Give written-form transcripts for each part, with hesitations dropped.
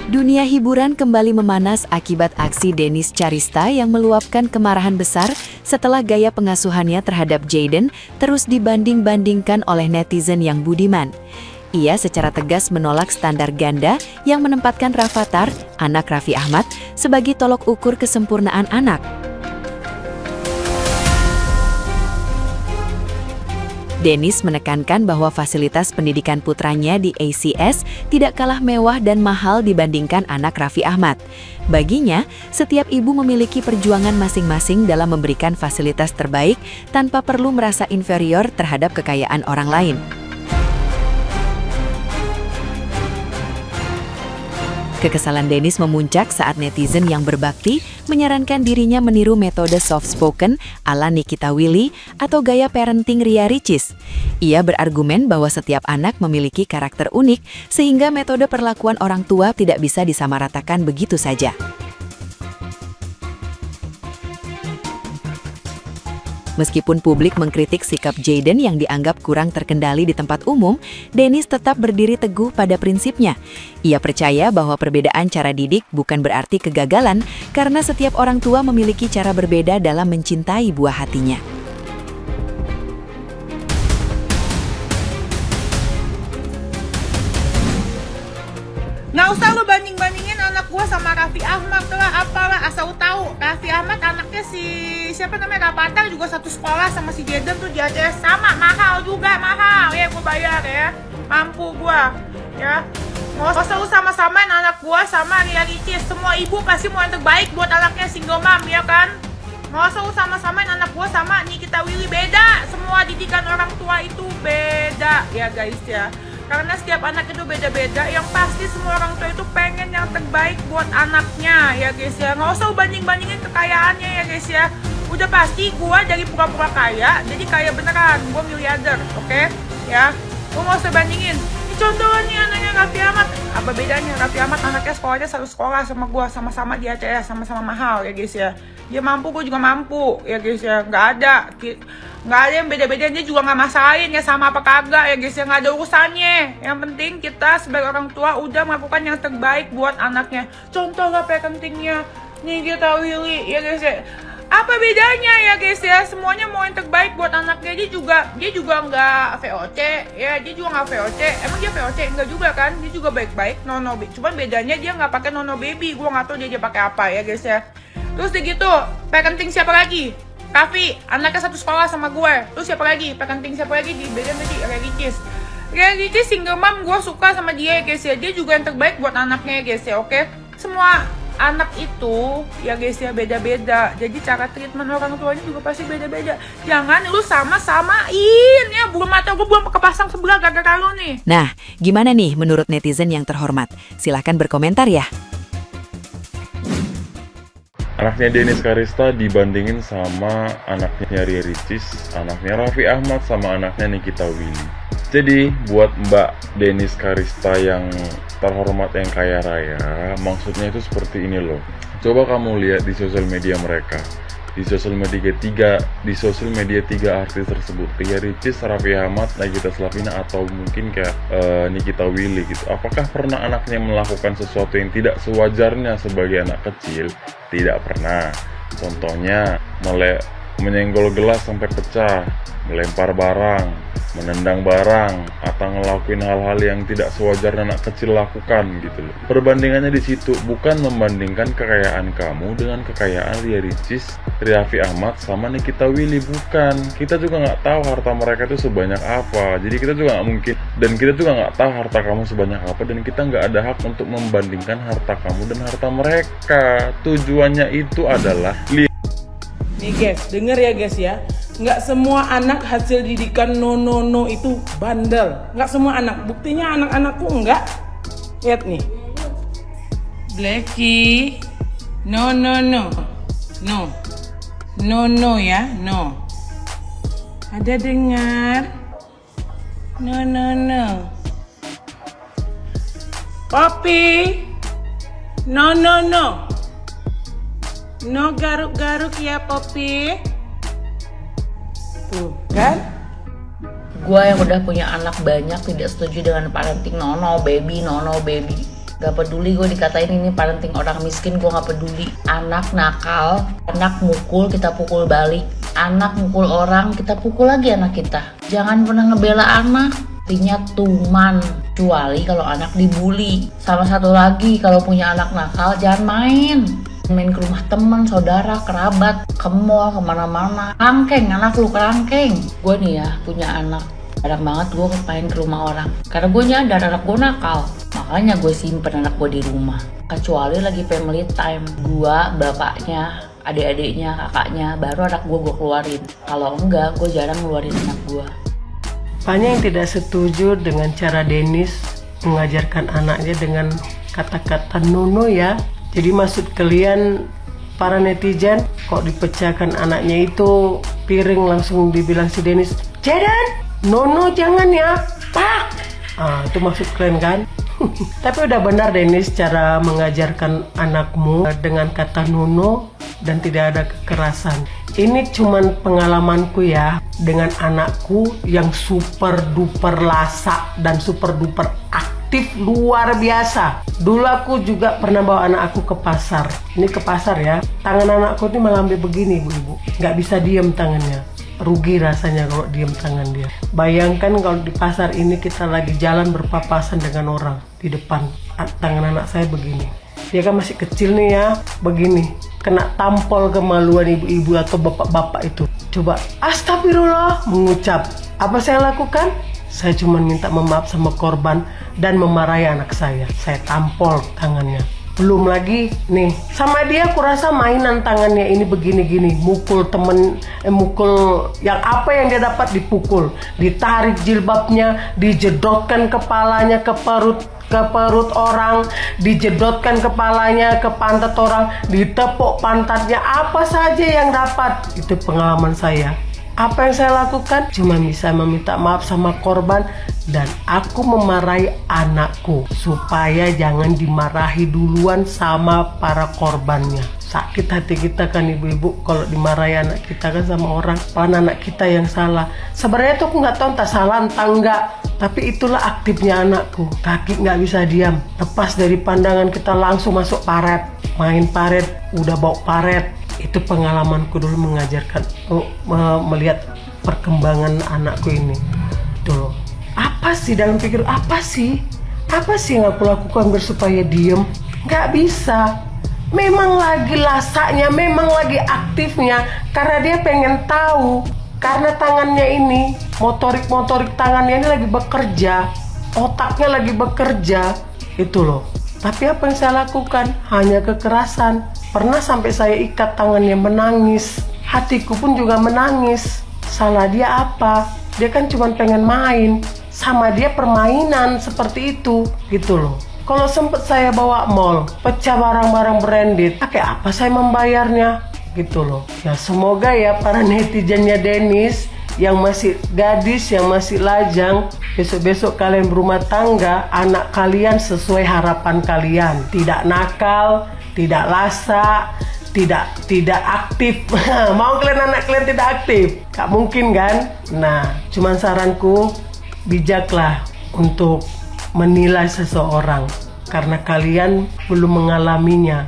Dunia hiburan kembali memanas akibat aksi Dennis Charista yang meluapkan kemarahan besar setelah gaya pengasuhannya terhadap Jayden terus dibanding-bandingkan oleh netizen yang budiman. Ia secara tegas menolak standar ganda yang menempatkan Rafathar, anak Raffi Ahmad, sebagai tolok ukur kesempurnaan anak. Dennis menekankan bahwa fasilitas pendidikan putranya di ACS tidak kalah mewah dan mahal dibandingkan anak Raffi Ahmad. Baginya, setiap ibu memiliki perjuangan masing-masing dalam memberikan fasilitas terbaik tanpa perlu merasa inferior terhadap kekayaan orang lain. Kekesalan Dennis memuncak saat netizen yang berbakti menyarankan dirinya meniru metode soft spoken ala Nikita Willy atau gaya parenting Ria Ricis. Ia berargumen bahwa setiap anak memiliki karakter unik sehingga metode perlakuan orang tua tidak bisa disamaratakan begitu saja. Meskipun publik mengkritik sikap Jayden yang dianggap kurang terkendali di tempat umum, Dennis tetap berdiri teguh pada prinsipnya. Ia percaya bahwa perbedaan cara didik bukan berarti kegagalan, karena setiap orang tua memiliki cara berbeda dalam mencintai buah hatinya. Nggak usah lu banding-bandingin anak gua sama Raffi Ahmad lah, apalah, asal tahu Raffi Ahmad anaknya siapa namanya, Rafathar juga satu sekolah sama si Jayden tuh di ACS, sama mahal juga, mahal ya, gua bayar ya, mampu gua ya. Nggak usah lu sama-samain anak gua sama Ria Ricis. Semua ibu pasti mau yang terbaik buat anaknya single mom ya kan. Nggak usah lu sama-samain anak gua sama Nikita Willy, beda. Semua didikan orang tua itu beda ya guys ya. Karena setiap anak itu beda-beda, yang pasti semua orang tua itu pengen yang terbaik buat anaknya ya guys ya. Nggak usah banding-bandingin kekayaannya ya guys ya. Udah pasti gua dari pura-pura kaya jadi kaya beneran, gua miliarder, oke? Ya, gua nggak usah bandingin. Ini contoh nih anaknya Raffi Ahmad, apa bedanya? Raffi Ahmad anaknya sekolahnya satu sekolah sama gua, sama-sama di ACS, sama-sama mahal ya guys ya. Dia mampu, gua juga mampu ya guys ya. Nggak ada yang beda-beda, dia juga nggak masalahin ya sama apa kagak ya guys ya, nggak ada urusannya. Yang penting kita sebagai orang tua udah melakukan yang terbaik buat anaknya. Contoh lah parentingnya Nikita Willy ya guys ya. Apa bedanya ya guys ya, semuanya mau yang terbaik buat anaknya. Dia juga nggak VOC ya, dia juga nggak VOC. Emang dia VOC? Enggak juga kan, dia juga baik-baik nono. Cuman bedanya dia nggak pakai nono baby, gua nggak tahu dia pakai apa ya guys ya. Terus gitu parenting siapa lagi? Raffi, anaknya satu sekolah sama gue. Terus siapa lagi? Parenting siapa lagi? Di beda tadi, Ria Ricis single mom, gue suka sama dia guys ya. Dia juga yang terbaik buat anaknya guys ya, oke? Semua anak itu ya guys ya beda-beda. Jadi cara treatment orang tuanya juga pasti beda-beda. Jangan lu sama-samain ya. Belum mata gue belum kepasang sebelah gara-gara lu nih. Nah, gimana nih menurut netizen yang terhormat? Silahkan berkomentar ya. Anaknya Dennis Charista dibandingin sama anaknya Ria Ricis, anaknya Raffi Ahmad, sama anaknya Nikita Willy. Jadi buat Mbak Dennis Charista yang terhormat yang kaya raya, maksudnya itu seperti ini loh. Coba kamu lihat di sosial media mereka. Di sosial media tiga artis tersebut, Ria Ricis, Raffi Ahmad, Nagita Slavina, atau mungkin kayak Nikita Willy gitu. Apakah pernah anaknya melakukan sesuatu yang tidak sewajarnya sebagai anak kecil? Tidak pernah. Contohnya menyenggol gelas sampai pecah, melempar barang, menendang barang, atau ngelakuin hal-hal yang tidak sewajarnya anak kecil lakukan gitu loh. Perbandingannya di situ, bukan membandingkan kekayaan kamu dengan kekayaan Ria Ricis, Raffi Ahmad, sama Nikita Willy, bukan. Kita juga nggak tahu harta mereka itu sebanyak apa, jadi kita juga nggak mungkin, dan kita juga nggak tahu harta kamu sebanyak apa, dan kita nggak ada hak untuk membandingkan harta kamu dan harta mereka. Tujuannya itu adalah nih guys, denger ya guys ya. Nggak semua anak hasil didikan no itu bandel. Nggak semua anak. Buktinya anak-anakku enggak. Lihat nih. Blacky. No ya, no. Ada dengar? No. Poppy. No. No garuk-garuk ya Poppy. Tuh kan? Gua yang udah punya anak banyak tidak setuju dengan parenting nono baby. Gak peduli gue dikatain ini parenting orang miskin, gue gak peduli. Anak nakal, anak mukul, kita pukul balik. Anak mukul orang, kita pukul lagi anak kita. Jangan pernah ngebela anak, artinya tuman. Kecuali kalau anak dibully. Sama satu lagi, kalau punya anak nakal jangan main ke rumah teman, saudara, kerabat, ke mall, kemana-mana. Kerangkeng, anak lu kerangkeng. Gue nih ya punya anak, jarang banget gue main ke rumah orang karena gue nyadar anak gue nakal. Makanya gue simpen anak gue di rumah, kecuali lagi family time. Gue, bapaknya, adik-adiknya, kakaknya, baru anak gue keluarin. Kalau enggak, gue jarang ngeluarin anak gue. Banyak yang tidak setuju dengan cara Denis mengajarkan anaknya dengan kata-kata nono ya. Jadi maksud kalian para netizen, kok dipecahkan anaknya itu piring langsung dibilang si Denis, Jaden, nono jangan ya, pak. Itu maksud kalian kan? Tapi udah benar Denis cara mengajarkan anakmu dengan kata nono dan tidak ada kekerasan. Ini cuman pengalamanku ya dengan anakku yang super duper lasak dan super duper aktif luar biasa. Dulu aku juga pernah bawa anak aku ke pasar. Ini ke pasar ya. Tangan anakku ini malah sampai begini ibu-ibu. Nggak bisa diem tangannya. Rugi rasanya kalau diem tangan dia. Bayangkan kalau di pasar ini kita lagi jalan berpapasan dengan orang di depan. Tangan anak saya begini. Dia kan masih kecil nih ya, begini. Kena tampol kemaluan ibu-ibu atau bapak-bapak itu. Coba, astagfirullah, mengucap. Apa saya lakukan? Saya cuma minta maaf sama korban dan memarahi anak saya. Saya tampol tangannya. Belum lagi nih, sama dia aku rasa mainan tangannya ini begini-gini. Mukul temen, mukul yang apa yang dia dapat dipukul. Ditarik jilbabnya, dijedotkan kepalanya ke perut orang, dijedotkan kepalanya ke pantat orang, ditepuk pantatnya, apa saja yang dapat. Itu pengalaman saya. Apa yang saya lakukan? Cuma bisa meminta maaf sama korban dan aku memarahi anakku supaya jangan dimarahi duluan sama para korbannya. Sakit hati kita kan ibu-ibu kalau dimarahi anak kita kan sama orang, padahal anak kita yang salah. Sebenarnya tuh aku nggak tahu entah salah entah enggak, tapi itulah aktifnya anakku. Kaki nggak bisa diam, lepas dari pandangan kita langsung masuk paret, main paret, udah bawa paret. Itu pengalamanku dulu mengajarkan, melihat perkembangan anakku ini. Tuh, apa sih dalam pikir, apa sih yang aku lakukan biar supaya diem? Nggak bisa. Memang lagi lasaknya, memang lagi aktifnya, karena dia pengen tahu. Karena tangannya ini, motorik tangannya ini lagi bekerja, otaknya lagi bekerja, itu loh. Tapi apa yang saya lakukan? Hanya kekerasan. Pernah sampai saya ikat tangannya menangis. Hatiku pun juga menangis. Salah dia apa? Dia kan cuma pengen main. Sama dia permainan seperti itu, gitu loh. Kalau sempet saya bawa mall, pecah barang-barang branded, pakai apa saya membayarnya? Gitu loh. Ya semoga ya para netizennya Denis yang masih gadis, yang masih lajang, besok-besok kalian berumah tangga, anak kalian sesuai harapan kalian. Tidak nakal, tidak lasak, tidak aktif. Mau kalian anak kalian tidak aktif? Gak mungkin kan? Nah, cuman saranku, bijaklah untuk menilai seseorang karena kalian belum mengalaminya.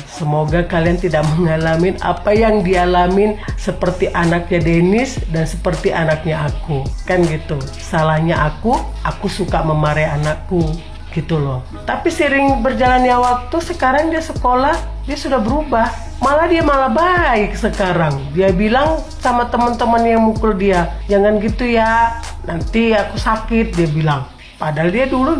Semoga kalian tidak mengalami apa yang dialamin seperti anaknya Denis dan seperti anaknya aku. Kan gitu. Salahnya aku suka memarahi anakku. Gitu loh. Tapi sering berjalannya waktu, sekarang dia sekolah, dia sudah berubah. Dia malah baik sekarang. Dia bilang sama teman-teman yang mukul dia, jangan gitu ya, nanti aku sakit, dia bilang. Padahal dia dulu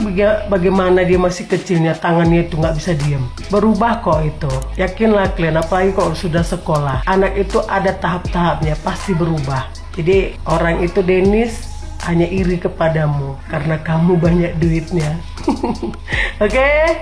bagaimana dia masih kecilnya, tangannya itu nggak bisa diem. Berubah kok itu. Yakinlah kalian, apalagi kalau sudah sekolah. Anak itu ada tahap-tahapnya, pasti berubah. Jadi orang itu Denis hanya iri kepadamu karena kamu banyak duitnya. Oke?